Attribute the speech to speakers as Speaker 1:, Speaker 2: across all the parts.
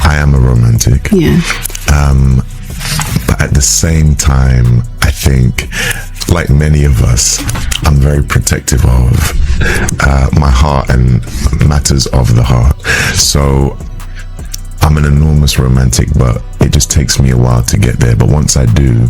Speaker 1: I am a romantic.
Speaker 2: Yeah.
Speaker 1: But at the same time, I think, like many of us, I'm very protective of my heart and matters of the heart. So I'm an enormous romantic, but it just takes me a while to get there. But once I do,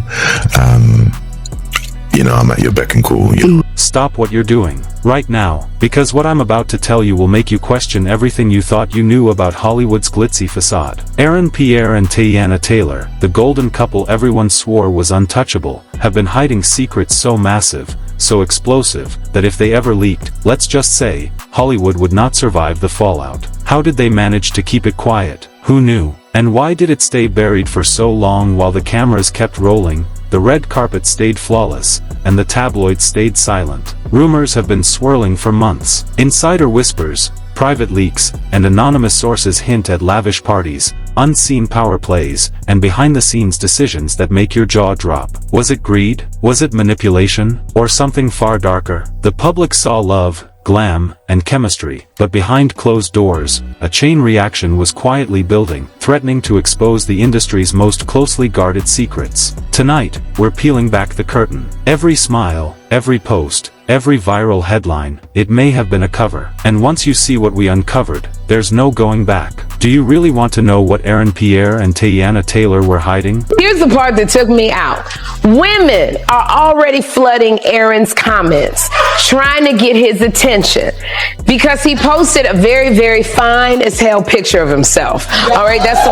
Speaker 1: I'm at your beck and call.
Speaker 3: Stop what you're doing right now, because what I'm about to tell you will make you question everything you thought you knew about Hollywood's glitzy facade. Pierre and Teyana Taylor, the golden couple everyone swore was untouchable, have been hiding secrets so massive, so explosive, that if they ever leaked, let's just say, Hollywood would not survive the fallout. How did they manage to keep it quiet? Who knew? And why did it stay buried for so long while the cameras kept rolling, the red carpet stayed flawless, and the tabloids stayed silent? Rumors have been swirling for months. Insider whispers, private leaks, and anonymous sources hint at lavish parties, unseen power plays, and behind-the-scenes decisions that make your jaw drop. Was it greed? Was it manipulation? Or something far darker? The public saw love, glam, and chemistry, but behind closed doors, a chain reaction was quietly building, threatening to expose the industry's most closely guarded secrets. Tonight, we're peeling back the curtain. Every smile, every post, every viral headline, it may have been a cover. And once you see what we uncovered, there's no going back. Do you really want to know what Pierre and Teyana Taylor were hiding?
Speaker 4: Here's the part that took me out. Women are already flooding Aaron's comments, trying to get his attention, because he posted a very, very fine as hell picture of himself. All right, that's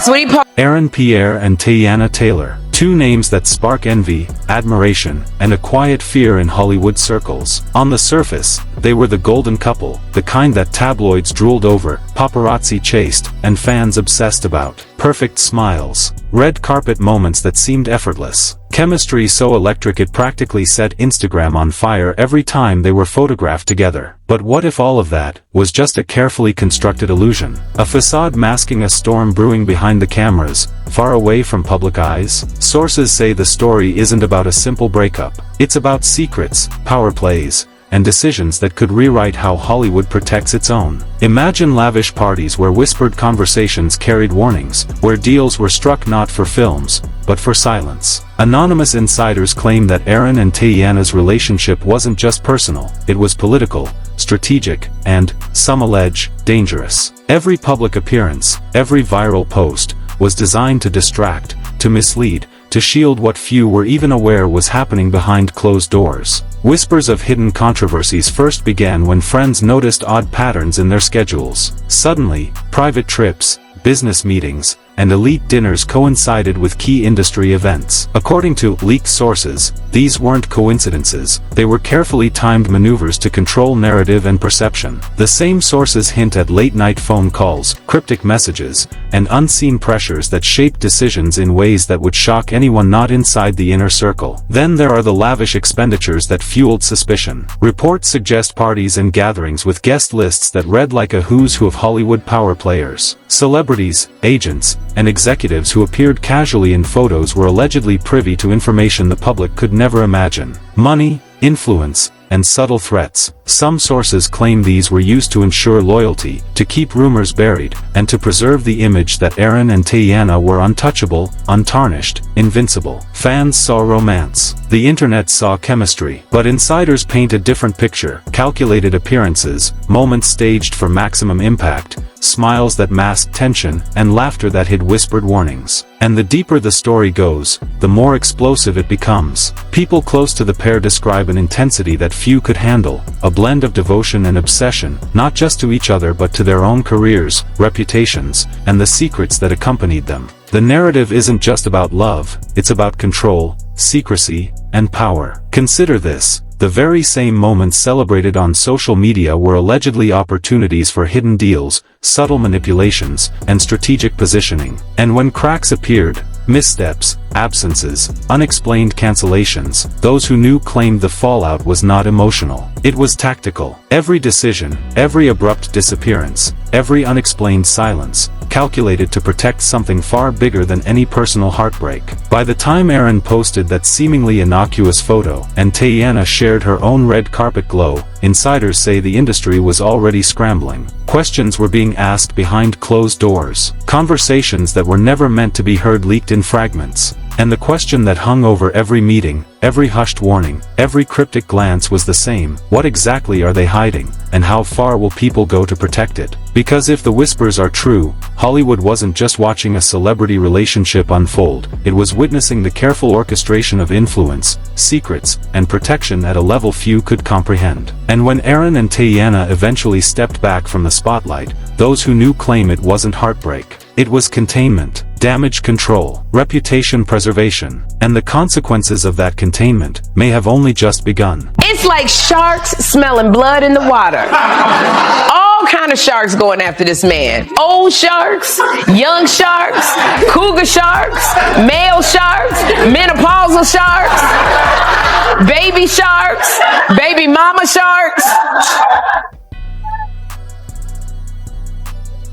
Speaker 4: what he posted.
Speaker 3: Pierre and Teyana Taylor. Two names that spark envy, admiration, and a quiet fear in Hollywood circles. On the surface, they were the golden couple, the kind that tabloids drooled over, paparazzi chased, and fans obsessed about. Perfect smiles, red carpet moments that seemed effortless, chemistry so electric it practically set Instagram on fire every time they were photographed together. But what if all of that was just a carefully constructed illusion? A facade masking a storm brewing behind the cameras, far away from public eyes? Sources say the story isn't about a simple breakup. It's about secrets, power plays, and decisions that could rewrite how Hollywood protects its own. Imagine lavish parties where whispered conversations carried warnings, where deals were struck not for films, but for silence. Anonymous insiders claim that Aaron and Teyana's relationship wasn't just personal, it was political, strategic, and, some allege, dangerous. Every public appearance, every viral post, was designed to distract, to mislead, to shield what few were even aware was happening behind closed doors. Whispers of hidden controversies first began when friends noticed odd patterns in their schedules. Suddenly, private trips, business meetings, and elite dinners coincided with key industry events. According to leaked sources, these weren't coincidences, they were carefully timed maneuvers to control narrative and perception. The same sources hint at late-night phone calls, cryptic messages, and unseen pressures that shaped decisions in ways that would shock anyone not inside the inner circle. Then there are the lavish expenditures that fueled suspicion. Reports suggest parties and gatherings with guest lists that read like a who's who of Hollywood power players. Celebrities, agents, and executives who appeared casually in photos were allegedly privy to information the public could never imagine. Money, influence, and subtle threats. Some sources claim these were used to ensure loyalty, to keep rumors buried, and to preserve the image that Aaron and Teyana were untouchable, untarnished, invincible. Fans saw romance. The internet saw chemistry. But insiders paint a different picture. Calculated appearances, moments staged for maximum impact, smiles that masked tension, and laughter that hid whispered warnings. And the deeper the story goes, the more explosive it becomes. People close to the pair describe an intensity that few could handle, a blend of devotion and obsession, not just to each other but to their own careers, reputations, and the secrets that accompanied them. The narrative isn't just about love, it's about control, secrecy, and power. Consider this. The very same moments celebrated on social media were allegedly opportunities for hidden deals, subtle manipulations, and strategic positioning. And when cracks appeared, missteps, absences, unexplained cancellations, those who knew claimed the fallout was not emotional. It was tactical. Every decision, every abrupt disappearance, every unexplained silence, calculated to protect something far bigger than any personal heartbreak. By the time Aaron posted that seemingly innocuous photo, and Teyana shared her own red carpet glow, insiders say the industry was already scrambling. Questions were being asked behind closed doors. Conversations that were never meant to be heard leaked in fragments. And the question that hung over every meeting, every hushed warning, every cryptic glance was the same: what exactly are they hiding, and how far will people go to protect it? Because if the whispers are true, Hollywood wasn't just watching a celebrity relationship unfold, it was witnessing the careful orchestration of influence, secrets, and protection at a level few could comprehend. And when Aaron and Teyana eventually stepped back from the spotlight, those who knew claim it wasn't heartbreak. It was containment, damage control, reputation preservation, and the consequences of that containment may have only just begun.
Speaker 4: It's like sharks smelling blood in the water. All kind of sharks going after this man. Old sharks, young sharks, cougar sharks, male sharks, menopausal sharks, baby sharks, baby mama sharks.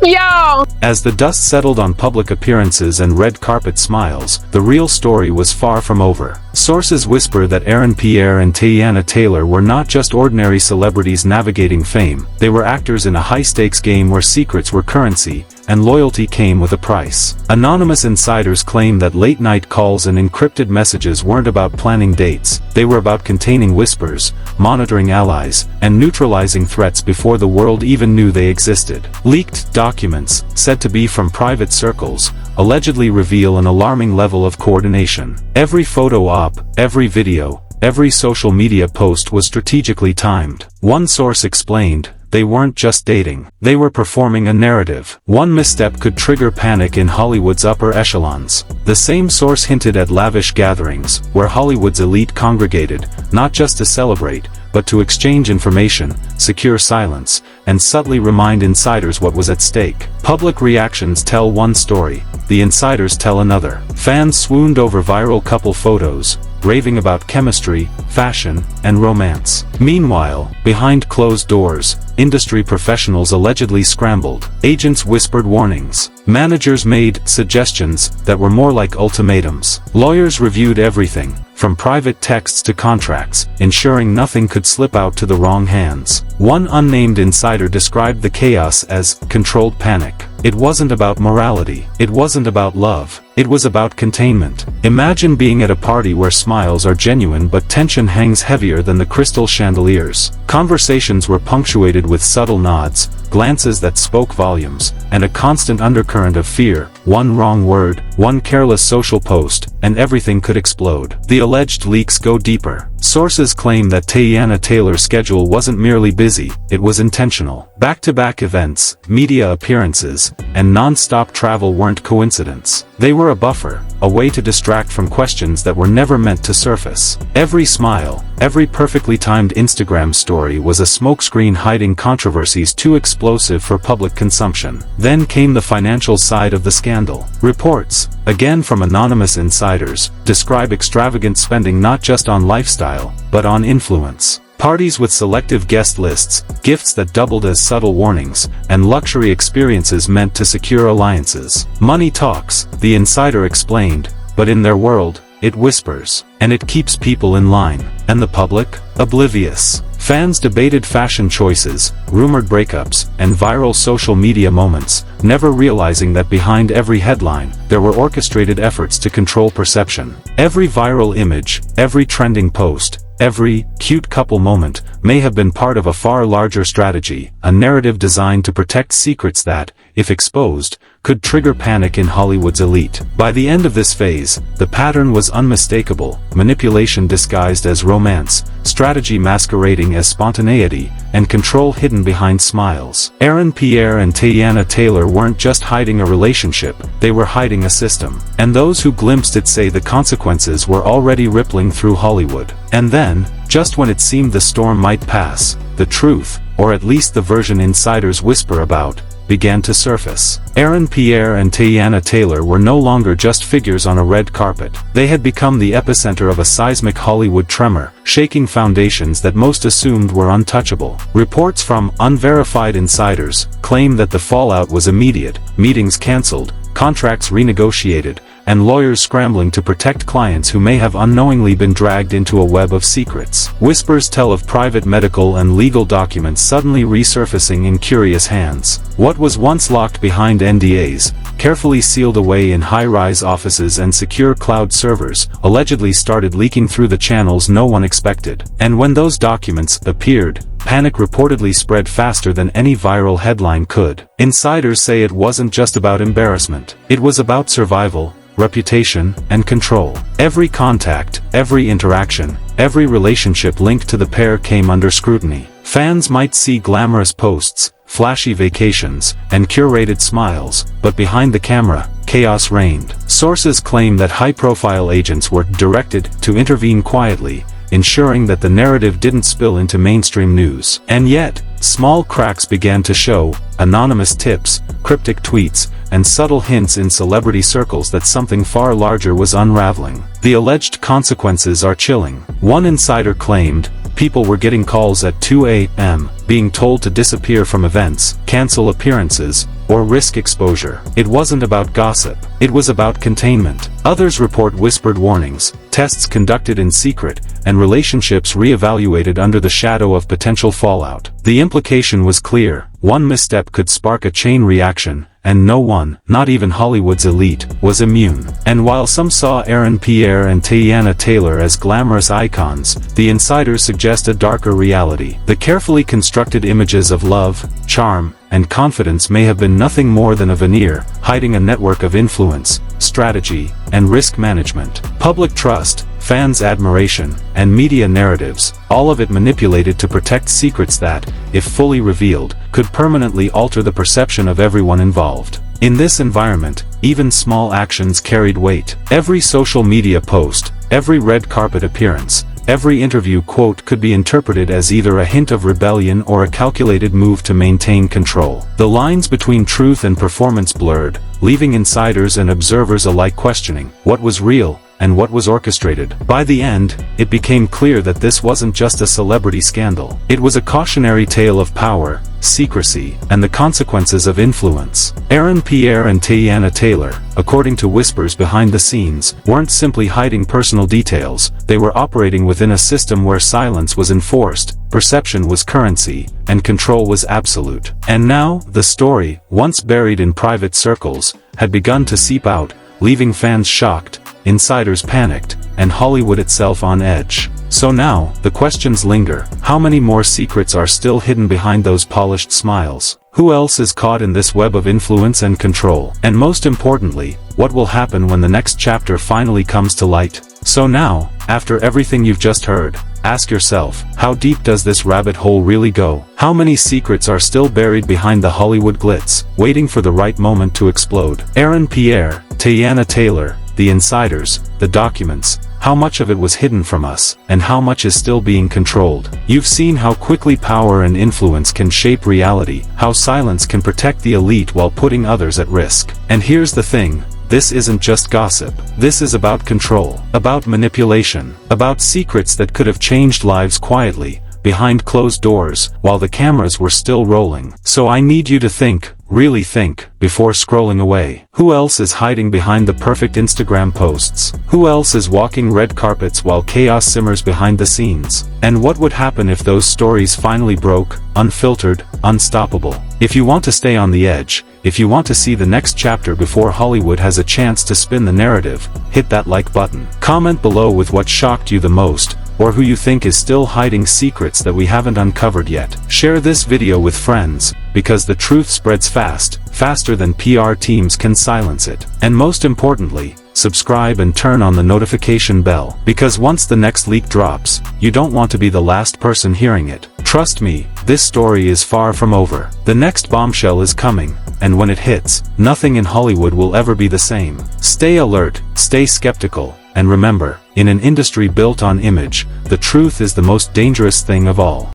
Speaker 4: Yo!
Speaker 3: As the dust settled on public appearances and red carpet smiles, the real story was far from over. Sources whisper that Aaron Pierre and Teyana Taylor were not just ordinary celebrities navigating fame, they were actors in a high-stakes game where secrets were currency, and loyalty came with a price. Anonymous insiders claim that late-night calls and encrypted messages weren't about planning dates, they were about containing whispers, monitoring allies, and neutralizing threats before the world even knew they existed. Leaked documents, said to be from private circles, allegedly reveal an alarming level of coordination. Every photo op, every video, every social media post was strategically timed. One source explained, they weren't just dating, they were performing a narrative. One misstep could trigger panic in Hollywood's upper echelons. The same source hinted at lavish gatherings, where Hollywood's elite congregated, not just to celebrate, but to exchange information, secure silence, and subtly remind insiders what was at stake. Public reactions tell one story, the insiders tell another. Fans swooned over viral couple photos, raving about chemistry, fashion, and romance. Meanwhile, behind closed doors, industry professionals allegedly scrambled. Agents whispered warnings. Managers made suggestions that were more like ultimatums. Lawyers reviewed everything, from private texts to contracts, ensuring nothing could slip out to the wrong hands. One unnamed insider described the chaos as controlled panic. It wasn't about morality. It wasn't about love. It was about containment. Imagine being at a party where smiles are genuine but tension hangs heavier than the crystal chandeliers. Conversations were punctuated with subtle nods, glances that spoke volumes, and a constant undercurrent of fear. One wrong word, one careless social post, and everything could explode. The alleged leaks go deeper. Sources claim that Teyana Taylor's schedule wasn't merely busy, it was intentional. Back-to-back events, media appearances, and non-stop travel weren't coincidence. They were a buffer, a way to distract from questions that were never meant to surface. Every smile, every perfectly timed Instagram story was a smokescreen hiding controversies too explosive for public consumption. Then came the financial side of the scandal. Reports, again from anonymous insiders, describe extravagant spending not just on lifestyle, but on influence. Parties with selective guest lists, gifts that doubled as subtle warnings, and luxury experiences meant to secure alliances. Money talks, the insider explained, but in their world, it whispers, and it keeps people in line. And the public? Oblivious. Fans debated fashion choices, rumored breakups, and viral social media moments, never realizing that behind every headline, there were orchestrated efforts to control perception. Every viral image, every trending post, every cute couple moment may have been part of a far larger strategy, a narrative designed to protect secrets that, if exposed, could trigger panic in Hollywood's elite. By the end of this phase, the pattern was unmistakable: manipulation disguised as romance, strategy masquerading as spontaneity, and control hidden behind smiles. Aaron Pierre and Teyana Taylor weren't just hiding a relationship, they were hiding a system. And those who glimpsed it say the consequences were already rippling through Hollywood. And then, just when it seemed the storm might pass, the truth, or at least the version insiders whisper about, began to surface. Aaron Pierre and Teyana Taylor were no longer just figures on a red carpet. They had become the epicenter of a seismic Hollywood tremor, shaking foundations that most assumed were untouchable. Reports from unverified insiders claim that the fallout was immediate: meetings canceled, contracts renegotiated, and lawyers scrambling to protect clients who may have unknowingly been dragged into a web of secrets. Whispers tell of private medical and legal documents suddenly resurfacing in curious hands. What was once locked behind NDAs, carefully sealed away in high-rise offices and secure cloud servers, allegedly started leaking through the channels no one expected. And when those documents appeared, panic reportedly spread faster than any viral headline could. Insiders say it wasn't just about embarrassment. It was about survival, reputation, and control. Every contact, every interaction, every relationship linked to the pair came under scrutiny. Fans might see glamorous posts, flashy vacations, and curated smiles, but behind the camera, chaos reigned. Sources claim that high-profile agents were directed to intervene quietly, ensuring that the narrative didn't spill into mainstream news. And yet, small cracks began to show: anonymous tips, cryptic tweets, and subtle hints in celebrity circles that something far larger was unraveling. The alleged consequences are chilling. One insider claimed people were getting calls at 2 a.m., being told to disappear from events, cancel appearances, or risk exposure. It wasn't about gossip. It was about containment. Others report whispered warnings, tests conducted in secret, and relationships re-evaluated under the shadow of potential fallout. The implication was clear: one misstep could spark a chain reaction, and no one, not even Hollywood's elite, was immune. And while some saw Pierre and Teyana Taylor as glamorous icons, the insiders suggest a darker reality. The carefully constructed images of love, charm, and confidence may have been nothing more than a veneer, hiding a network of influence, strategy, and risk management. Public trust, fans' admiration, and media narratives, all of it manipulated to protect secrets that, if fully revealed, could permanently alter the perception of everyone involved. In this environment, even small actions carried weight. Every social media post, every red carpet appearance, every interview quote could be interpreted as either a hint of rebellion or a calculated move to maintain control. The lines between truth and performance blurred, leaving insiders and observers alike questioning what was real and what was orchestrated. By the end, it became clear that this wasn't just a celebrity scandal. It was a cautionary tale of power, secrecy, and the consequences of influence. Pierre and Teyana Taylor, according to whispers behind the scenes, weren't simply hiding personal details. They were operating within a system where silence was enforced, perception was currency, and control was absolute. And now, the story, once buried in private circles, had begun to seep out, leaving fans shocked, insiders panicked, and Hollywood itself on edge. So now, the questions linger. How many more secrets are still hidden behind those polished smiles? Who else is caught in this web of influence and control? And most importantly, what will happen when the next chapter finally comes to light? So now, after everything you've just heard, ask yourself, how deep does this rabbit hole really go? How many secrets are still buried behind the Hollywood glitz, waiting for the right moment to explode? Pierre, Teyana Taylor, the insiders, the documents, how much of it was hidden from us, and how much is still being controlled? You've seen how quickly power and influence can shape reality, how silence can protect the elite while putting others at risk. And here's the thing, this isn't just gossip. This is about control, about manipulation, about secrets that could have changed lives quietly, behind closed doors, while the cameras were still rolling. So I need you to think, really think, before scrolling away. Who else is hiding behind the perfect Instagram posts? Who else is walking red carpets while chaos simmers behind the scenes? And what would happen if those stories finally broke, unfiltered, unstoppable? If you want to stay on the edge, if you want to see the next chapter before Hollywood has a chance to spin the narrative, hit that like button. Comment below with what shocked you the most, or who you think is still hiding secrets that we haven't uncovered yet. Share this video with friends, because the truth spreads fast, faster than PR teams can silence it. And most importantly, subscribe and turn on the notification bell, because once the next leak drops, you don't want to be the last person hearing it. Trust me, this story is far from over. The next bombshell is coming, and when it hits, nothing in Hollywood will ever be the same. Stay alert, stay skeptical, and remember, in an industry built on image, the truth is the most dangerous thing of all.